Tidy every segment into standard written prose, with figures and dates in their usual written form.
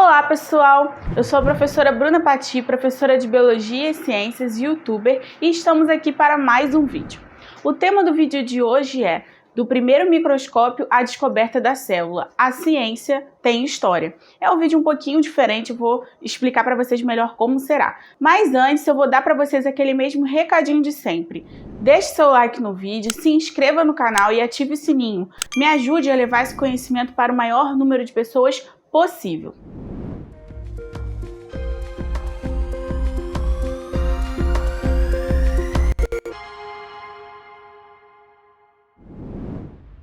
Olá pessoal, eu sou a professora Bruna Pati, professora de Biologia e Ciências e youtuber, e estamos aqui para mais um vídeo. O tema do vídeo de hoje é do primeiro microscópio à descoberta da célula. A ciência tem história. É um vídeo um pouquinho diferente, eu vou explicar para vocês melhor como será. Mas antes eu vou dar para vocês aquele mesmo recadinho de sempre. Deixe seu like no vídeo, se inscreva no canal e ative o sininho. Me ajude a levar esse conhecimento para o maior número de pessoas possível.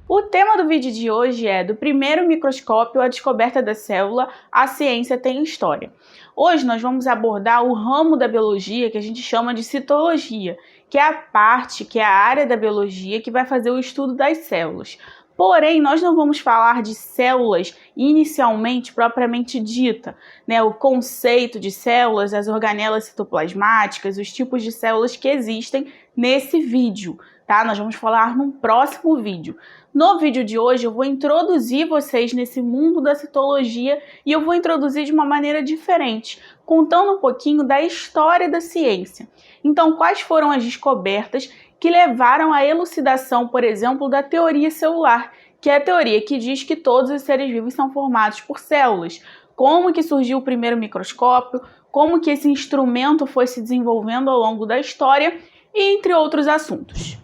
O tema do vídeo de hoje é do primeiro microscópio à descoberta da célula, a ciência tem história. Hoje nós vamos abordar o ramo da biologia que a gente chama de citologia, que é a área da biologia que vai fazer o estudo das células. Porém, nós não vamos falar de células inicialmente propriamente dita, né? O conceito de células, as organelas citoplasmáticas, os tipos de células que existem nesse vídeo, tá? Nós vamos falar num próximo vídeo. No vídeo de hoje eu vou introduzir vocês nesse mundo da citologia e eu vou introduzir de uma maneira diferente, contando um pouquinho da história da ciência. Então, quais foram as descobertas que levaram à elucidação, por exemplo, da teoria celular, que é a teoria que diz que todos os seres vivos são formados por células. Como que surgiu o primeiro microscópio, como que esse instrumento foi se desenvolvendo ao longo da história, entre outros assuntos.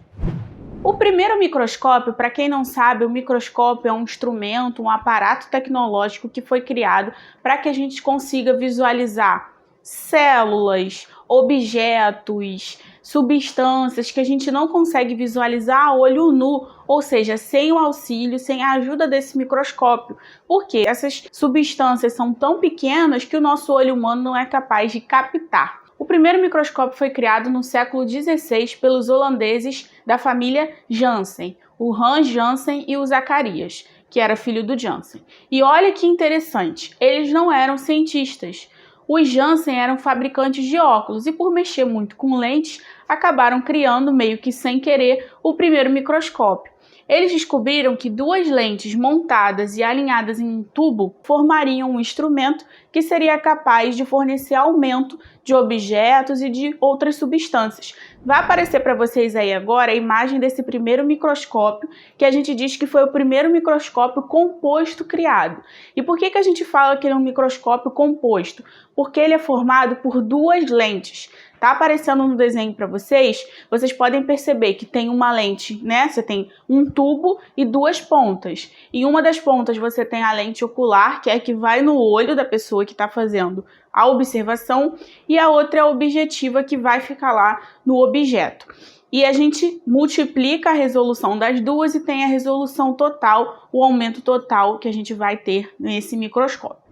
O primeiro microscópio, para quem não sabe, o microscópio é um instrumento, um aparato tecnológico que foi criado para que a gente consiga visualizar células, objetos, substâncias que a gente não consegue visualizar a olho nu, ou seja, sem o auxílio, sem a ajuda desse microscópio, porque essas substâncias são tão pequenas que o nosso olho humano não é capaz de captar. O primeiro microscópio foi criado no século XVI pelos holandeses da família Janssen, o Hans Janssen e o Zacarias, que era filho do Janssen. E olha que interessante, eles não eram cientistas. Os Janssen eram fabricantes de óculos e, por mexer muito com lentes, acabaram criando, meio que sem querer, o primeiro microscópio. Eles descobriram que duas lentes montadas e alinhadas em um tubo formariam um instrumento que seria capaz de fornecer aumento de objetos e de outras substâncias. Vai aparecer para vocês aí agora a imagem desse primeiro microscópio, que a gente diz que foi o primeiro microscópio composto criado. E por que a gente fala que ele é um microscópio composto? Porque ele é formado por duas lentes. Tá aparecendo no desenho para vocês, vocês podem perceber que tem uma lente, né? Você tem um tubo e duas pontas. Em uma das pontas você tem a lente ocular, que é a que vai no olho da pessoa que está fazendo a observação, e a outra é a objetiva, que vai ficar lá no objeto. E a gente multiplica a resolução das duas e tem a resolução total, o aumento total que a gente vai ter nesse microscópio.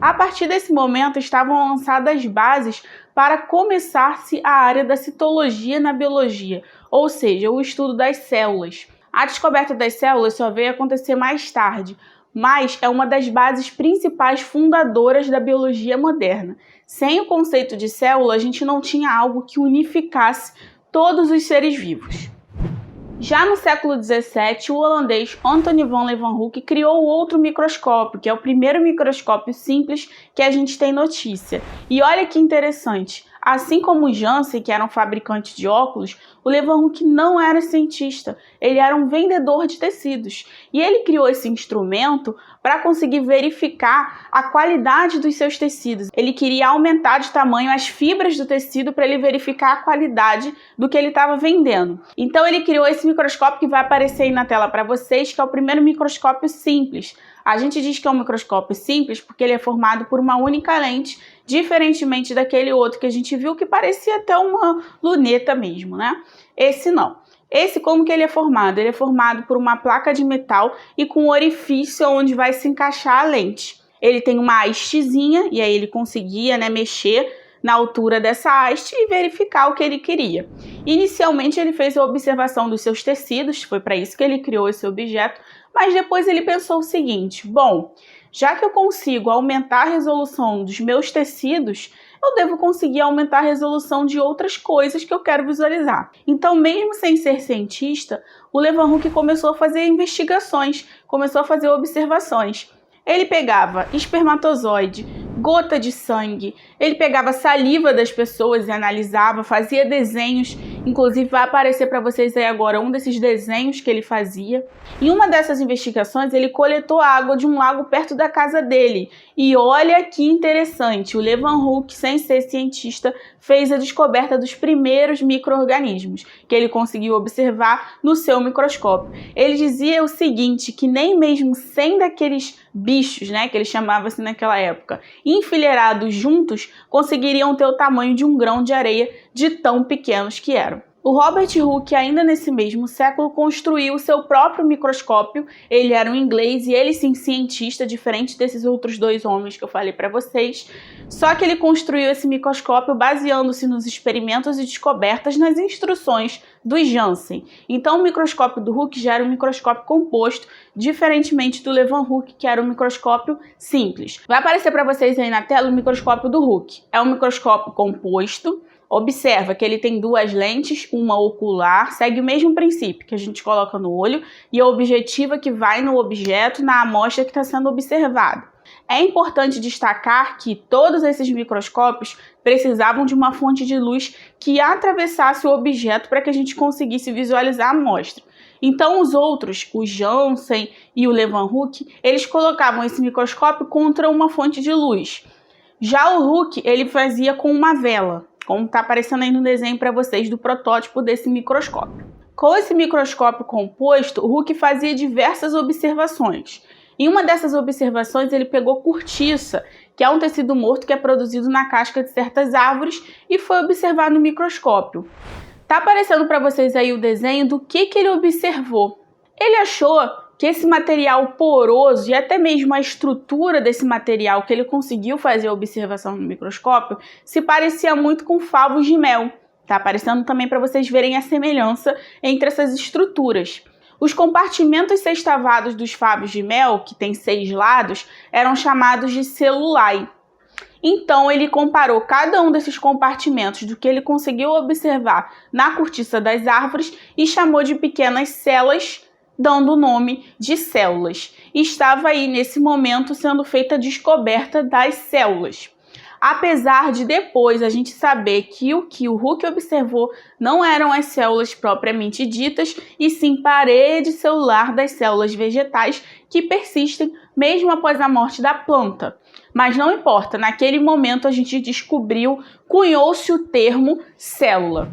A partir desse momento estavam lançadas as bases para começar-se a área da citologia na biologia, ou seja, o estudo das células. A descoberta das células só veio acontecer mais tarde, mas é uma das bases principais fundadoras da biologia moderna. Sem o conceito de célula, a gente não tinha algo que unificasse todos os seres vivos. Já no século XVII, o holandês Antonie van Leeuwenhoek criou outro microscópio, que é o primeiro microscópio simples que a gente tem notícia. E olha que interessante, assim como o Janssen, que era um fabricante de óculos, o Leeuwenhoek não era cientista, ele era um vendedor de tecidos. E ele criou esse instrumento para conseguir verificar a qualidade dos seus tecidos. Ele queria aumentar de tamanho as fibras do tecido para ele verificar a qualidade do que ele estava vendendo. Então ele criou esse microscópio que vai aparecer aí na tela para vocês, que é o primeiro microscópio simples. A gente diz que é um microscópio simples porque ele é formado por uma única lente, diferentemente daquele outro que a gente viu que parecia até uma luneta mesmo, né? Esse não. Esse, como que ele é formado? Ele é formado por uma placa de metal e com um orifício onde vai se encaixar a lente. Ele tem uma hastezinha e aí ele conseguia, né, mexer na altura dessa haste e verificar o que ele queria. Inicialmente ele fez a observação dos seus tecidos, foi para isso que ele criou esse objeto, mas depois ele pensou o seguinte: bom, já que eu consigo aumentar a resolução dos meus tecidos, eu devo conseguir aumentar a resolução de outras coisas que eu quero visualizar. Então, mesmo sem ser cientista, o Leeuwenhoek começou a fazer investigações, começou a fazer observações. Ele pegava espermatozoide, gota de sangue. Ele pegava a saliva das pessoas e analisava, fazia desenhos. Inclusive vai aparecer para vocês aí agora um desses desenhos que ele fazia. Em uma dessas investigações, ele coletou água de um lago perto da casa dele. E olha que interessante, o Leeuwenhoek, sem ser cientista, fez a descoberta dos primeiros micro-organismos que ele conseguiu observar no seu microscópio. Ele dizia o seguinte, que nem mesmo 100 daqueles bichos, né, que ele chamava assim naquela época, enfileirados juntos, conseguiriam ter o tamanho de um grão de areia de tão pequenos que eram. O Robert Hooke, ainda nesse mesmo século, construiu o seu próprio microscópio. Ele era um inglês e ele sim cientista, diferente desses outros dois homens que eu falei para vocês. Só que ele construiu esse microscópio baseando-se nos experimentos e descobertas nas instruções do Janssen. Então o microscópio do Hooke já era um microscópio composto, diferentemente do Leeuwenhoek, que era um microscópio simples. Vai aparecer para vocês aí na tela o microscópio do Hooke. É um microscópio composto. Observa que ele tem duas lentes, uma ocular, segue o mesmo princípio que a gente coloca no olho e a objetiva que vai no objeto, na amostra que está sendo observada. É importante destacar que todos esses microscópios precisavam de uma fonte de luz que atravessasse o objeto para que a gente conseguisse visualizar a amostra. Então os outros, o Janssen e o Leeuwenhoek, eles colocavam esse microscópio contra uma fonte de luz. Já o Hooke, ele fazia com uma vela, como está aparecendo aí no desenho para vocês do protótipo desse microscópio. Com esse microscópio composto, o Hooke fazia diversas observações. Em uma dessas observações, ele pegou cortiça, que é um tecido morto que é produzido na casca de certas árvores, e foi observar no microscópio. Está aparecendo para vocês aí o desenho do que ele observou. Ele achou que esse material poroso e até mesmo a estrutura desse material que ele conseguiu fazer a observação no microscópio se parecia muito com favos de mel. Tá aparecendo também para vocês verem a semelhança entre essas estruturas. Os compartimentos sextavados dos favos de mel, que tem 6 lados, eram chamados de celulae. Então ele comparou cada um desses compartimentos do que ele conseguiu observar na cortiça das árvores e chamou de pequenas celas, dando o nome de células. E estava aí, nesse momento, sendo feita a descoberta das células. Apesar de depois a gente saber que o Hooke observou não eram as células propriamente ditas, e sim parede celular das células vegetais que persistem mesmo após a morte da planta. Mas não importa, naquele momento a gente descobriu, cunhou-se o termo célula.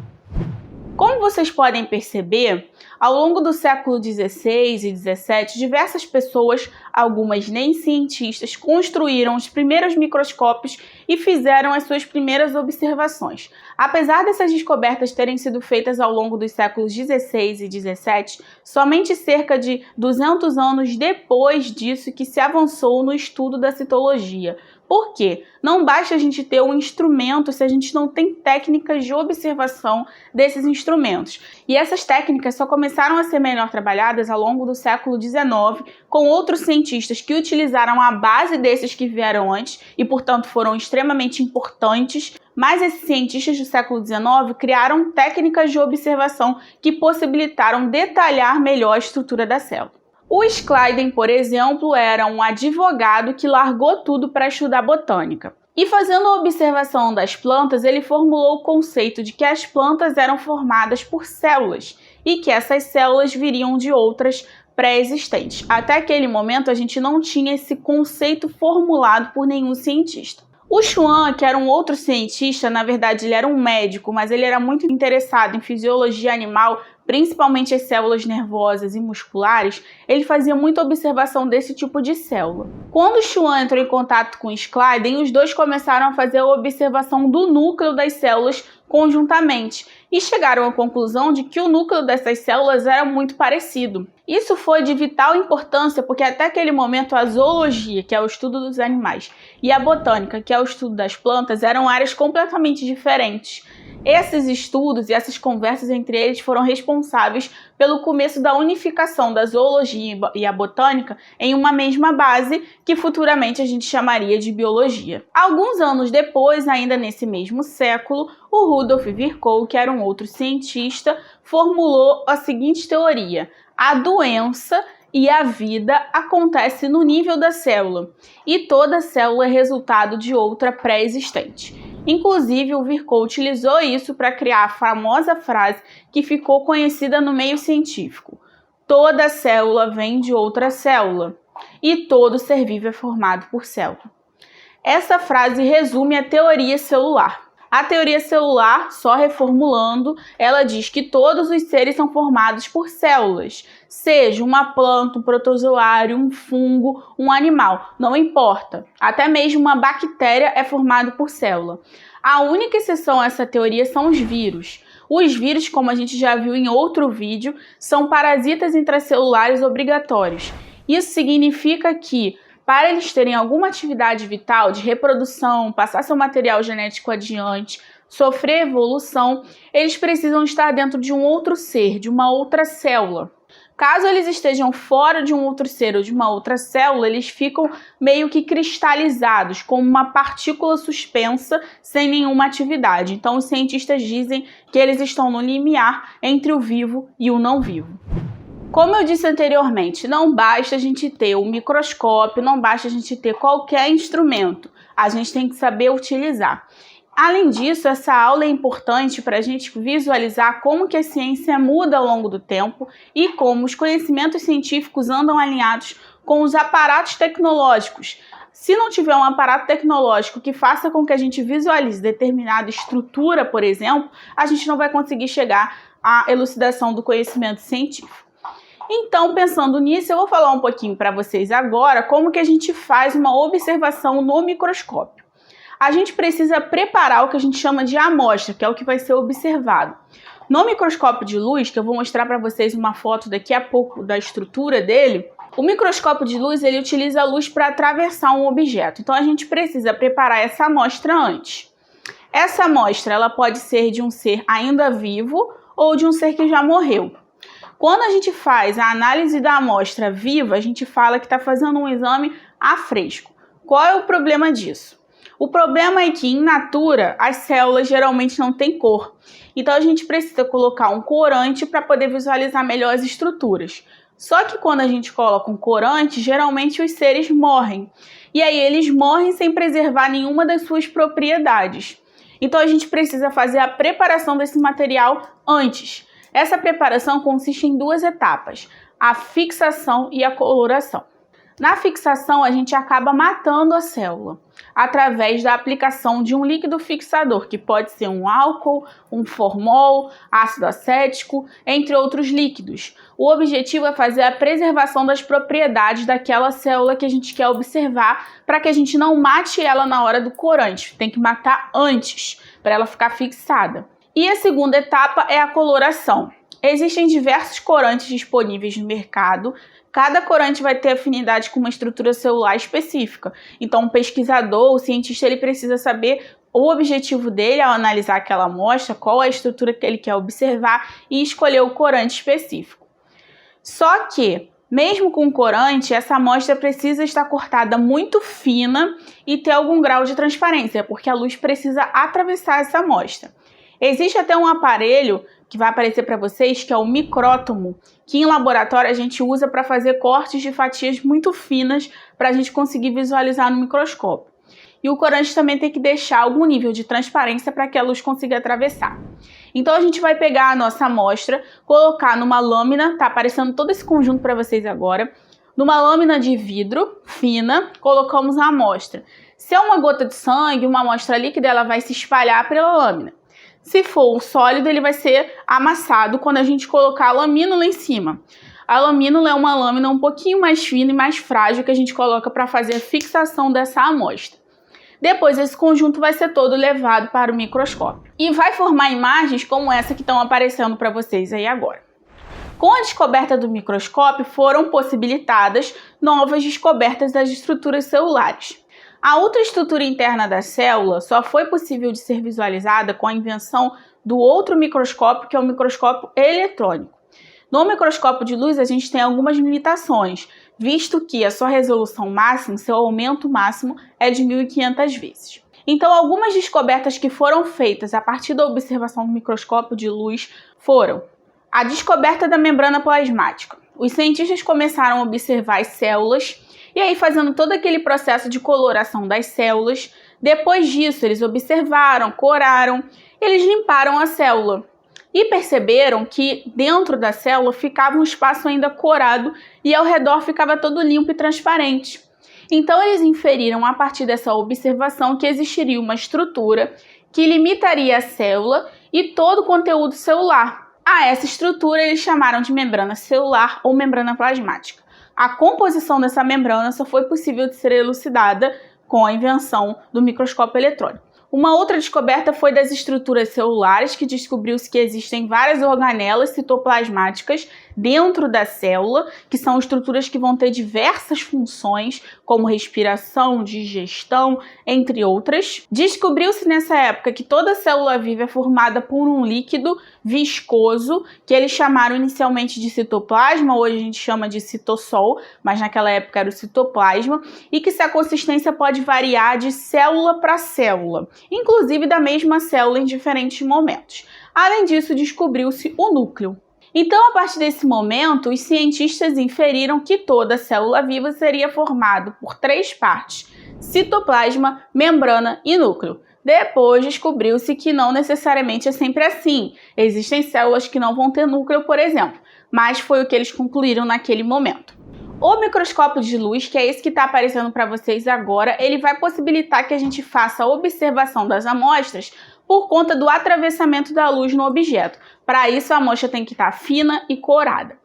Como vocês podem perceber, ao longo do século XVI e XVII, diversas pessoas, algumas nem cientistas, construíram os primeiros microscópios e fizeram as suas primeiras observações. Apesar dessas descobertas terem sido feitas ao longo dos séculos XVI e XVII, somente cerca de 200 anos depois disso que se avançou no estudo da citologia. Por quê? Não basta a gente ter um instrumento se a gente não tem técnicas de observação desses instrumentos. E essas técnicas só começaram a ser melhor trabalhadas ao longo do século XIX, com outros cientistas que utilizaram a base desses que vieram antes e, portanto, foram extremamente importantes. Mas esses cientistas do século XIX criaram técnicas de observação que possibilitaram detalhar melhor a estrutura da célula. O Schleiden, por exemplo, era um advogado que largou tudo para estudar botânica. E fazendo a observação das plantas, ele formulou o conceito de que as plantas eram formadas por células e que essas células viriam de outras pré-existentes. Até aquele momento, a gente não tinha esse conceito formulado por nenhum cientista. O Schwann, que era um outro cientista, na verdade ele era um médico, mas ele era muito interessado em fisiologia animal, principalmente as células nervosas e musculares, ele fazia muita observação desse tipo de célula. Quando Schwann entrou em contato com Schleiden, os dois começaram a fazer a observação do núcleo das células conjuntamente e chegaram à conclusão de que o núcleo dessas células era muito parecido. Isso foi de vital importância porque até aquele momento a zoologia, que é o estudo dos animais, e a botânica, que é o estudo das plantas, eram áreas completamente diferentes. Esses estudos e essas conversas entre eles foram responsáveis pelo começo da unificação da zoologia e a botânica em uma mesma base, que futuramente a gente chamaria de biologia. Alguns anos depois, ainda nesse mesmo século, o Rudolf Virchow, que era um outro cientista, formulou a seguinte teoria: a doença e a vida acontece no nível da célula, e toda célula é resultado de outra pré-existente. Inclusive, o Virchow utilizou isso para criar a famosa frase que ficou conhecida no meio científico: toda célula vem de outra célula, e todo ser vivo é formado por célula. Essa frase resume a teoria celular. A teoria celular, só reformulando, ela diz que todos os seres são formados por células, seja uma planta, um protozoário, um fungo, um animal, não importa. Até mesmo uma bactéria é formada por célula. A única exceção a essa teoria são os vírus. Os vírus, como a gente já viu em outro vídeo, são parasitas intracelulares obrigatórios. Isso significa que, para eles terem alguma atividade vital de reprodução, passar seu material genético adiante, sofrer evolução, eles precisam estar dentro de um outro ser, de uma outra célula. Caso eles estejam fora de um outro ser ou de uma outra célula, eles ficam meio que cristalizados, como uma partícula suspensa, sem nenhuma atividade. Então, os cientistas dizem que eles estão no limiar entre o vivo e o não vivo. Como eu disse anteriormente, não basta a gente ter um microscópio, não basta a gente ter qualquer instrumento, a gente tem que saber utilizar. Além disso, essa aula é importante para a gente visualizar como que a ciência muda ao longo do tempo e como os conhecimentos científicos andam alinhados com os aparatos tecnológicos. Se não tiver um aparato tecnológico que faça com que a gente visualize determinada estrutura, por exemplo, a gente não vai conseguir chegar à elucidação do conhecimento científico. Então, pensando nisso, eu vou falar um pouquinho para vocês agora como que a gente faz uma observação no microscópio. A gente precisa preparar o que a gente chama de amostra, que é o que vai ser observado. No microscópio de luz, que eu vou mostrar para vocês uma foto daqui a pouco da estrutura dele, o microscópio de luz ele utiliza a luz para atravessar um objeto. Então, a gente precisa preparar essa amostra antes. Essa amostra ela pode ser de um ser ainda vivo ou de um ser que já morreu. Quando a gente faz a análise da amostra viva, a gente fala que está fazendo um exame a fresco. Qual é o problema disso? O problema é que, em natura, as células geralmente não têm cor. Então, a gente precisa colocar um corante para poder visualizar melhor as estruturas. Só que quando a gente coloca um corante, geralmente os seres morrem. E aí, eles morrem sem preservar nenhuma das suas propriedades. Então, a gente precisa fazer a preparação desse material antes. Essa preparação consiste em duas etapas, a fixação e a coloração. Na fixação, a gente acaba matando a célula através da aplicação de um líquido fixador, que pode ser um álcool, um formol, ácido acético, entre outros líquidos. O objetivo é fazer a preservação das propriedades daquela célula que a gente quer observar, para que a gente não mate ela na hora do corante. Tem que matar antes, para ela ficar fixada. E a segunda etapa é a coloração. Existem diversos corantes disponíveis no mercado. Cada corante vai ter afinidade com uma estrutura celular específica. Então, o pesquisador, o cientista, ele precisa saber o objetivo dele ao analisar aquela amostra, qual é a estrutura que ele quer observar e escolher o corante específico. Só que, mesmo com corante, essa amostra precisa estar cortada muito fina e ter algum grau de transparência, porque a luz precisa atravessar essa amostra. Existe até um aparelho que vai aparecer para vocês, que é o micrótomo, que em laboratório a gente usa para fazer cortes de fatias muito finas para a gente conseguir visualizar no microscópio. E o corante também tem que deixar algum nível de transparência para que a luz consiga atravessar. Então a gente vai pegar a nossa amostra, colocar numa lâmina, tá aparecendo todo esse conjunto para vocês agora, numa lâmina de vidro fina, colocamos a amostra. Se é uma gota de sangue, uma amostra líquida, ela vai se espalhar pela lâmina. Se for um sólido, ele vai ser amassado quando a gente colocar a lamínula em cima. A lamínula é uma lâmina um pouquinho mais fina e mais frágil que a gente coloca para fazer a fixação dessa amostra. Depois, esse conjunto vai ser todo levado para o microscópio e vai formar imagens como essa que estão aparecendo para vocês aí agora. Com a descoberta do microscópio, foram possibilitadas novas descobertas das estruturas celulares. A ultraestrutura interna da célula só foi possível de ser visualizada com a invenção do outro microscópio, que é o microscópio eletrônico. No microscópio de luz, a gente tem algumas limitações, visto que a sua resolução máxima, seu aumento máximo, é de 1.500 vezes. Então, algumas descobertas que foram feitas a partir da observação do microscópio de luz foram a descoberta da membrana plasmática. Os cientistas começaram a observar as células e aí fazendo todo aquele processo de coloração das células. Depois disso, eles observaram, coraram, eles limparam a célula e perceberam que dentro da célula ficava um espaço ainda corado e ao redor ficava todo limpo e transparente. Então eles inferiram a partir dessa observação que existiria uma estrutura que limitaria a célula e todo o conteúdo celular. A essa estrutura eles chamaram de membrana celular ou membrana plasmática. A composição dessa membrana só foi possível de ser elucidada com a invenção do microscópio eletrônico. Uma outra descoberta foi das estruturas celulares, que descobriu-se que existem várias organelas citoplasmáticas dentro da célula, que são estruturas que vão ter diversas funções, como respiração, digestão, entre outras. Descobriu-se nessa época que toda célula viva é formada por um líquido viscoso, que eles chamaram inicialmente de citoplasma, hoje a gente chama de citossol, mas naquela época era o citoplasma, e que essa consistência pode variar de célula para célula, inclusive da mesma célula em diferentes momentos. Além disso, descobriu-se o núcleo. Então, a partir desse momento, os cientistas inferiram que toda célula viva seria formada por 3 partes: citoplasma, membrana e núcleo. Depois descobriu-se que não necessariamente é sempre assim. Existem células que não vão ter núcleo, por exemplo, mas foi o que eles concluíram naquele momento. O microscópio de luz, que é esse que está aparecendo para vocês agora, ele vai possibilitar que a gente faça a observação das amostras por conta do atravessamento da luz no objeto. Para isso, a amostra tem que estar fina e corada.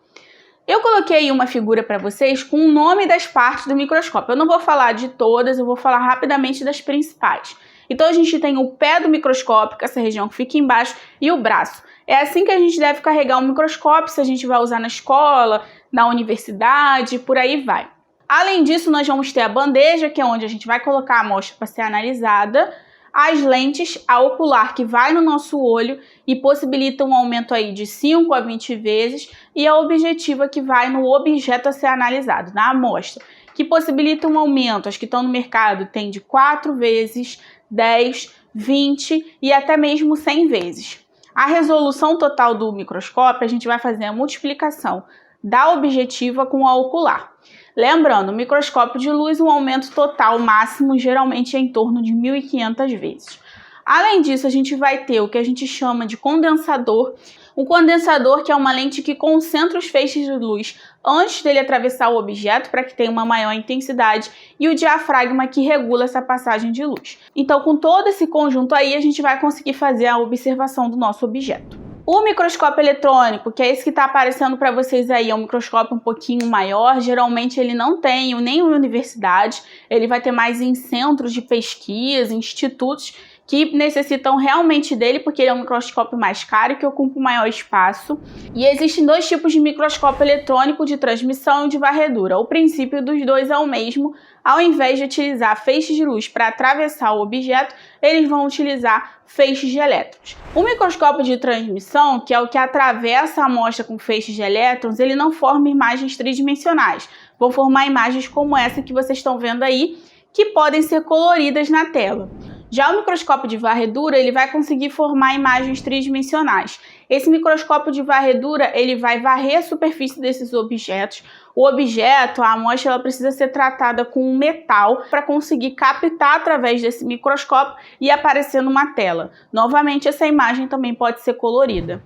Eu coloquei uma figura para vocês com o nome das partes do microscópio. Eu não vou falar de todas, eu vou falar rapidamente das principais. Então, a gente tem o pé do microscópio, que é essa região que fica embaixo, e o braço. É assim que a gente deve carregar um microscópio, se a gente vai usar na escola, na universidade, por aí vai. Além disso, nós vamos ter a bandeja, que é onde a gente vai colocar a amostra para ser analisada, as lentes, a ocular, que vai no nosso olho e possibilita um aumento aí de 5 a 20 vezes, e a objetiva, que vai no objeto a ser analisado, na amostra, que possibilita um aumento. As que estão no mercado tem de 4 vezes, 10, 20 e até mesmo 100 vezes. A resolução total do microscópio, a gente vai fazer a multiplicação da objetiva com a ocular. Lembrando, o microscópio de luz, um aumento total máximo geralmente é em torno de 1.500 vezes. Além disso, a gente vai ter o que a gente chama de condensador. O condensador, que é uma lente que concentra os feixes de luz antes dele atravessar o objeto para que tenha uma maior intensidade, e o diafragma, que regula essa passagem de luz. Então, com todo esse conjunto aí, a gente vai conseguir fazer a observação do nosso objeto. O microscópio eletrônico, que é esse que está aparecendo para vocês aí, é um microscópio um pouquinho maior. Geralmente ele não tem nem em universidade, ele vai ter mais em centros de pesquisa, institutos que necessitam realmente dele, porque ele é um microscópio mais caro e que ocupa um maior espaço. E existem 2 tipos de microscópio eletrônico, de transmissão e de varredura. O princípio dos 2 é o mesmo. Ao invés de utilizar feixes de luz para atravessar o objeto, eles vão utilizar feixes de elétrons. O microscópio de transmissão, que é o que atravessa a amostra com feixes de elétrons, ele não forma imagens tridimensionais. Vão formar imagens como essa que vocês estão vendo aí, que podem ser coloridas na tela. Já o microscópio de varredura, ele vai conseguir formar imagens tridimensionais. Esse microscópio de varredura, ele vai varrer a superfície desses objetos. O objeto, a amostra, ela precisa ser tratada com um metal para conseguir captar através desse microscópio e aparecer numa tela. Novamente, essa imagem também pode ser colorida.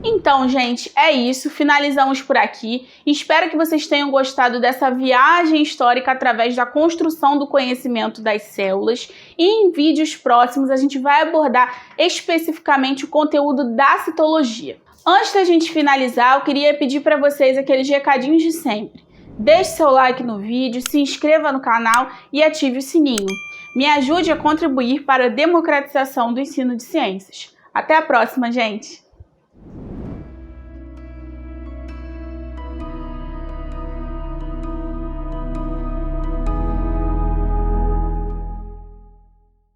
Então, gente, é isso. Finalizamos por aqui. Espero que vocês tenham gostado dessa viagem histórica através da construção do conhecimento das células. E em vídeos próximos a gente vai abordar especificamente o conteúdo da citologia. Antes da gente finalizar, eu queria pedir para vocês aqueles recadinhos de sempre. Deixe seu like no vídeo, se inscreva no canal e ative o sininho. Me ajude a contribuir para a democratização do ensino de ciências. Até a próxima, gente!